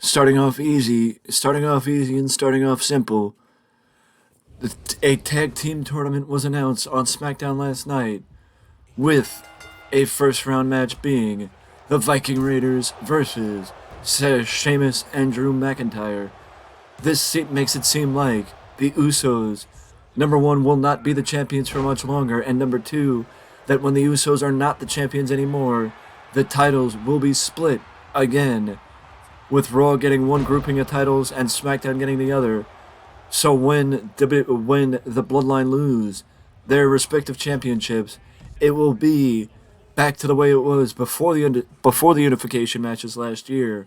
starting off easy and starting off simple. A tag team tournament was announced on Smackdown last night, with a first round match being the Viking Raiders versus Sheamus and Drew McIntyre. This makes it seem like the Usos, number one, will not be the champions for much longer, and number two, that when the Usos are not the champions anymore, the titles will be split again, with Raw getting one grouping of titles and SmackDown getting the other. So when the Bloodline lose their respective championships, it will be back to the way it was before the unification matches last year.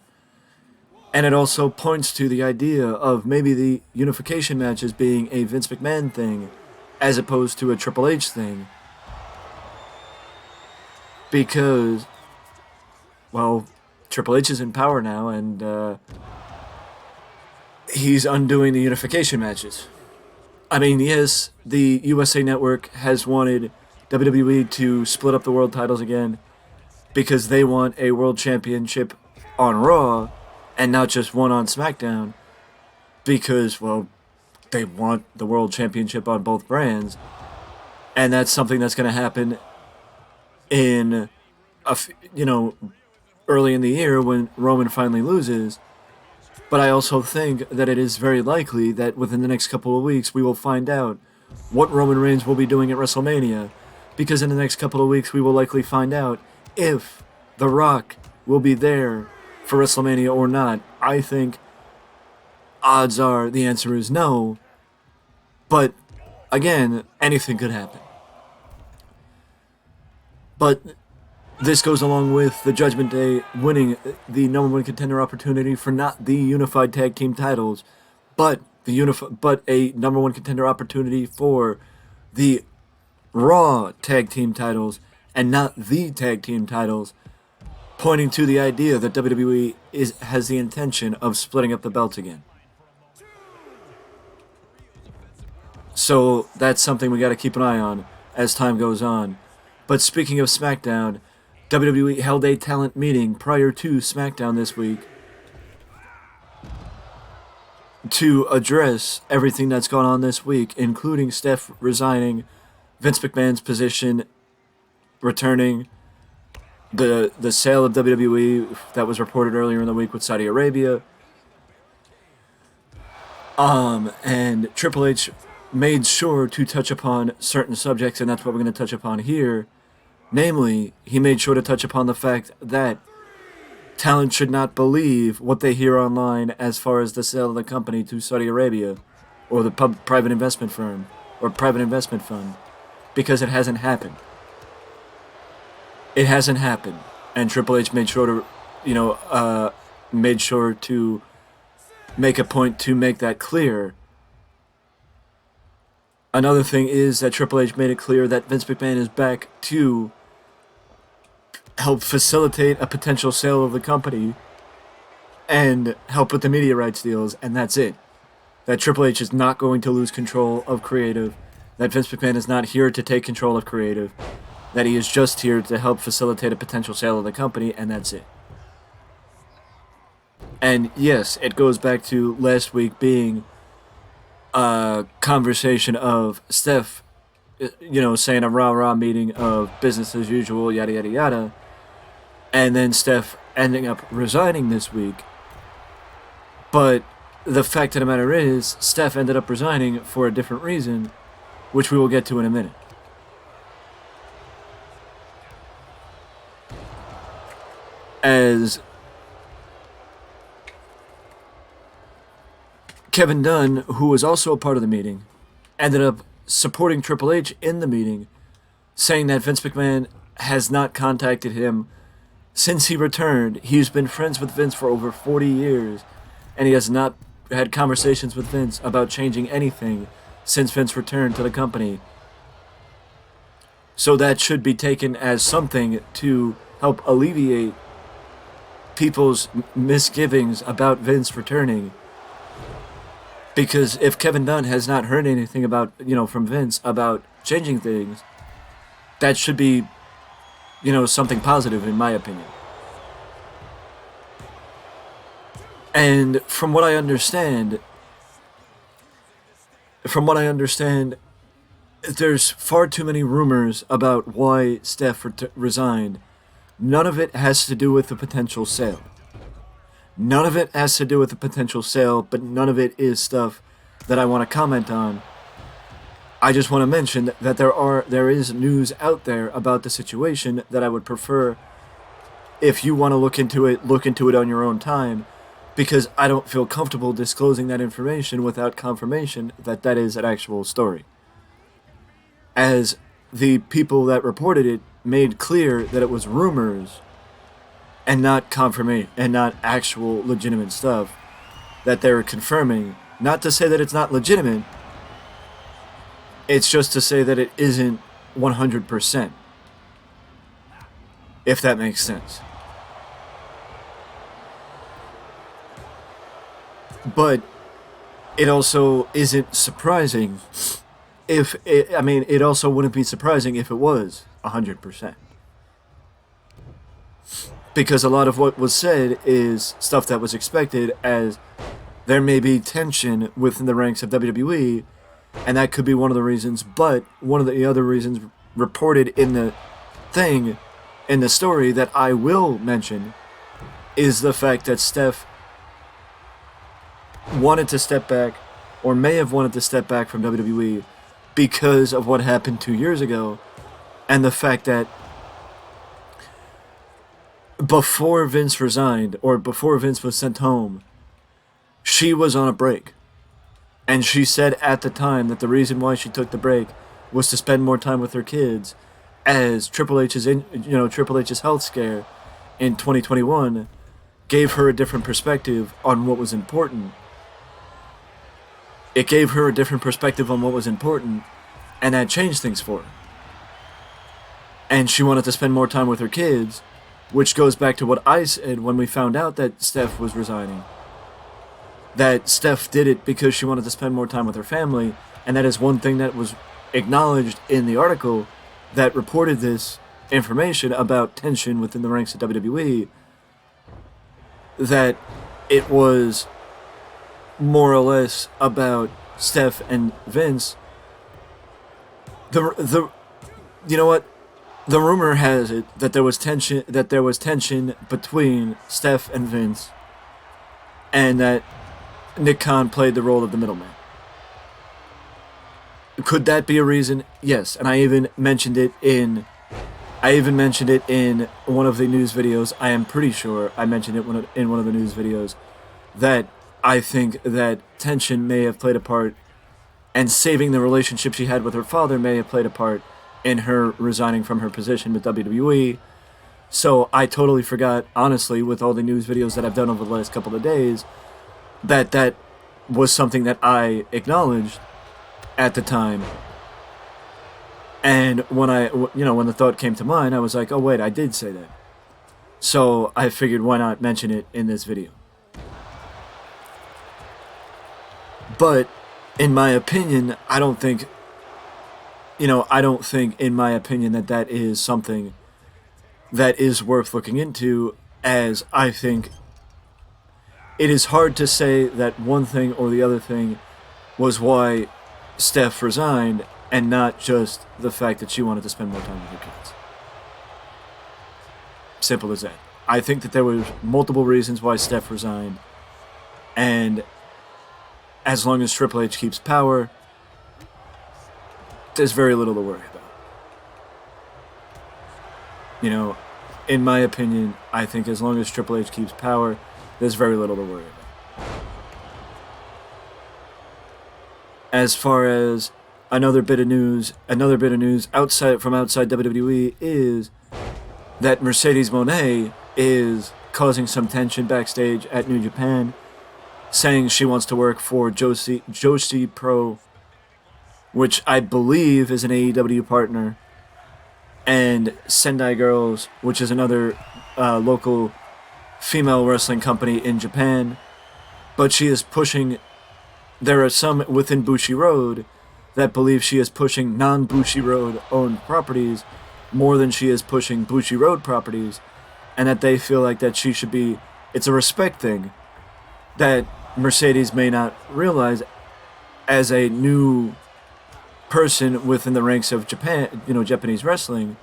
And it also points to the idea of maybe the unification matches being a Vince McMahon thing as opposed to a Triple H thing. Because, well, Triple H is in power now, and he's undoing the unification matches. I mean, yes, the USA Network has wanted WWE to split up the world titles again because they want a world championship on Raw and not just one on SmackDown because, well, they want the world championship on both brands. And that's something that's going to happen in, early in the year when Roman finally loses. But I also think that it is very likely that within the next couple of weeks we will find out what Roman Reigns will be doing at WrestleMania. Because in the next couple of weeks we will likely find out if The Rock will be there for WrestleMania or not. I think odds are the answer is no. But again, anything could happen. But this goes along with the Judgment Day winning the number one contender opportunity for not the unified tag team titles, but a number one contender opportunity for the Raw tag team titles and not the tag team titles, pointing to the idea that WWE has the intention of splitting up the belts again. So that's something we got to keep an eye on as time goes on. But speaking of SmackDown, WWE held a talent meeting prior to SmackDown this week to address everything that's gone on this week, including Steph resigning, Vince McMahon's position returning, the sale of WWE that was reported earlier in the week with Saudi Arabia, and Triple H made sure to touch upon certain subjects, and that's what we're going to touch upon here. Namely, he made sure to touch upon the fact that talent should not believe what they hear online as far as the sale of the company to Saudi Arabia or the private investment firm or private investment fund, because it hasn't happened. It hasn't happened, and Triple H made sure to, make a point to make that clear. Another thing is that Triple H made it clear that Vince McMahon is back to help facilitate a potential sale of the company and help with the media rights deals, and that's it. That Triple H is not going to lose control of creative, that Vince McMahon is not here to take control of creative, that he is just here to help facilitate a potential sale of the company, and that's it. And yes, it goes back to last week being a conversation of Steph, saying a rah-rah meeting of business as usual, yada, yada, yada, and then Steph ending up resigning this week. But the fact of the matter is, Steph ended up resigning for a different reason, which we will get to in a minute. As Kevin Dunn, who was also a part of the meeting, ended up supporting Triple H in the meeting, saying that Vince McMahon has not contacted him since he returned. He's been friends with Vince for over 40 years, and he has not had conversations with Vince about changing anything since Vince returned to the company. So that should be taken as something to help alleviate people's misgivings about Vince returning. Because if Kevin Dunn has not heard anything about, from Vince about changing things, that should be, something positive in my opinion. And from what I understand, there's far too many rumors about why Steph resigned. None of it has to do with the potential sale. None of it has to do with the potential sale, but none of it is stuff that I want to comment on. I just want to mention that there is news out there about the situation that I would prefer, if you want to look into it on your own time, because I don't feel comfortable disclosing that information without confirmation that that is an actual story. As the people that reported it made clear that it was rumors and not confirmation and not actual legitimate stuff that they were confirming. Not to say that it's not legitimate, it's just to say that it isn't 100%, if that makes sense. But it also isn't surprising it also wouldn't be surprising if it was 100%. Because a lot of what was said is stuff that was expected, as there may be tension within the ranks of WWE, and that could be one of the reasons, but one of the other reasons reported in the story that I will mention is the fact that Steph wanted to step back, or may have wanted to step back from WWE because of what happened 2 years ago, and the fact that before Vince resigned, or before Vince was sent home, she was on a break. And she said at the time that the reason why she took the break was to spend more time with her kids, as Triple H's health scare in 2021 gave her a different perspective on what was important. It gave her a different perspective on what was important, and that changed things for her. And she wanted to spend more time with her kids, which goes back to what I said when we found out that Steph was resigning. That Steph did it because she wanted to spend more time with her family, and that is one thing that was acknowledged in the article that reported this information about tension within the ranks of WWE, that it was more or less about Steph and Vince. The rumor has it that there was tension between Steph and Vince, and that Nick Khan played the role of the middleman. Could that be a reason? Yes, and I even mentioned it in one of the news videos. I am pretty sure I mentioned it in one of the news videos that I think that tension may have played a part, and saving the relationship she had with her father may have played a part in her resigning from her position with WWE. So I totally forgot, honestly, with all the news videos that I've done over the last couple of days, that was something that I acknowledged at the time. And when the thought came to mind, I was like, oh wait, I did say that. So I figured, why not mention it in this video? But in my opinion, I don't think in my opinion that is something that is worth looking into, as I think it is hard to say that one thing or the other thing was why Steph resigned, and not just the fact that she wanted to spend more time with her kids. Simple as that. I think that there were multiple reasons why Steph resigned, and as long as Triple H keeps power, there's very little to worry about. In my opinion, I think as long as Triple H keeps power, there's very little to worry about. As far as another bit of news outside WWE is that Mercedes Moné is causing some tension backstage at New Japan, saying she wants to work for Joshi Pro, which I believe is an AEW partner, and Sendai Girls, which is another local female wrestling company in Japan. But she is pushing... There are some within Bushiroad that believe she is pushing non-Bushiroad owned properties more than she is pushing Bushiroad properties, and that they feel like that she should be... It's a respect thing. that Mercedes may not realize as a new person within the ranks of Japan, Japanese wrestling,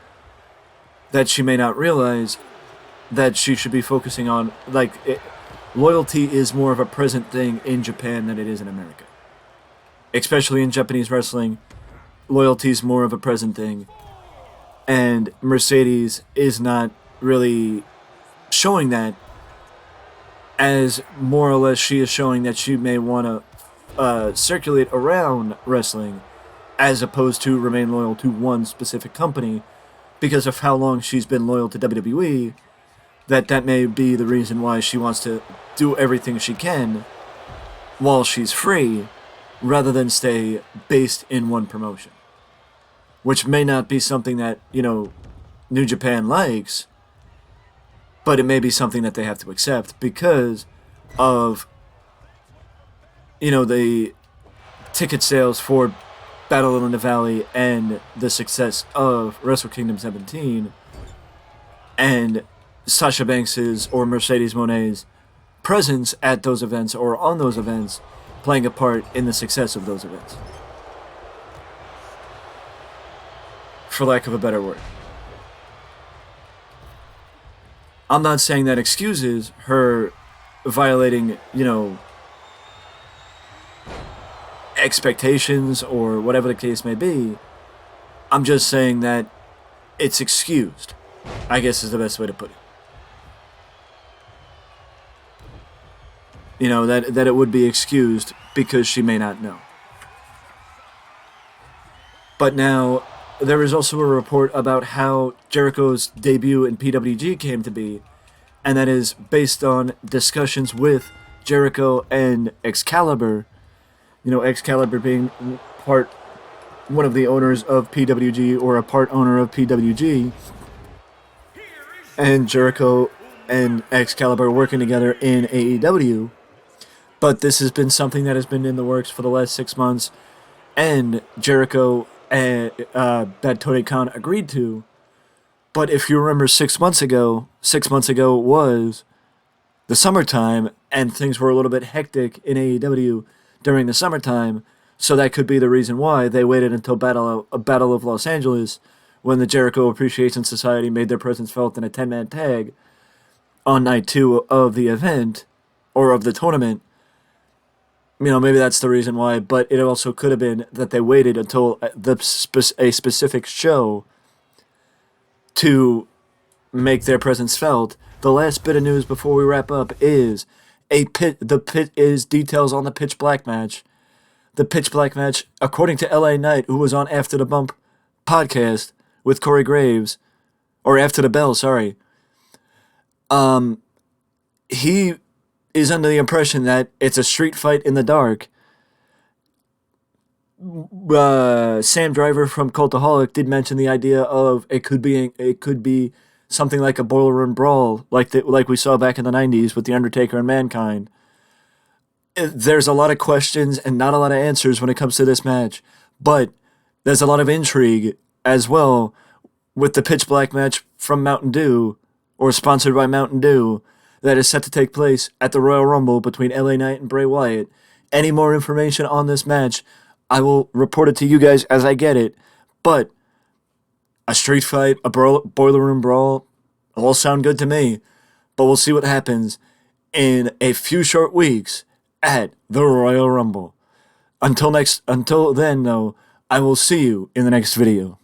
that she may not realize that she should be focusing on, loyalty is more of a present thing in Japan than it is in America. Especially in Japanese wrestling, loyalty is more of a present thing. And Mercedes is not really showing that, as more or less she is showing that she may want to circulate around wrestling as opposed to remain loyal to one specific company because of how long she's been loyal to WWE, that may be the reason why she wants to do everything she can while she's free rather than stay based in one promotion. Which may not be something that, New Japan likes, but it may be something that they have to accept because of, the ticket sales for Battle in the Valley and the success of Wrestle Kingdom 17 and Sasha Banks's or Mercedes Moné's presence at those events or on those events playing a part in the success of those events. For lack of a better word. I'm not saying that excuses her violating, expectations or whatever the case may be. I'm just saying that it's excused, I guess is the best way to put it. That it would be excused because she may not know. But now, there is also a report about how Jericho's debut in PWG came to be, and that is based on discussions with Jericho and Excalibur. Excalibur being one of the owners of PWG or a part owner of PWG, and Jericho and Excalibur working together in AEW. But this has been something that has been in the works for the last 6 months, and Jericho that Tony Khan agreed to. But if you remember 6 months ago was the summertime, and things were a little bit hectic in AEW during the summertime, so that could be the reason why they waited until Battle of Los Angeles, when the Jericho Appreciation Society made their presence felt in a 10-man tag on night 2 of the event, or of the tournament. Maybe that's the reason why, but it also could have been that they waited until a specific show to make their presence felt. The last bit of news before we wrap up is details on the Pitch Black match. The Pitch Black match, according to LA Knight, who was on After the Bump podcast with Corey Graves, or After the Bell, sorry. He is under the impression that it's a street fight in the dark. Sam Driver from Cultaholic did mention the idea of it could be something like a boiler room brawl, like we saw back in the 90s with The Undertaker and Mankind. There's a lot of questions and not a lot of answers when it comes to this match, but there's a lot of intrigue as well with the Pitch Black match from Mountain Dew, or sponsored by Mountain Dew, that is set to take place at the Royal Rumble between LA Knight and Bray Wyatt. Any more information on this match, I will report it to you guys as I get it, but a street fight, a boiler room brawl, all sound good to me, but we'll see what happens in a few short weeks at the Royal Rumble. Until then, though, I will see you in the next video.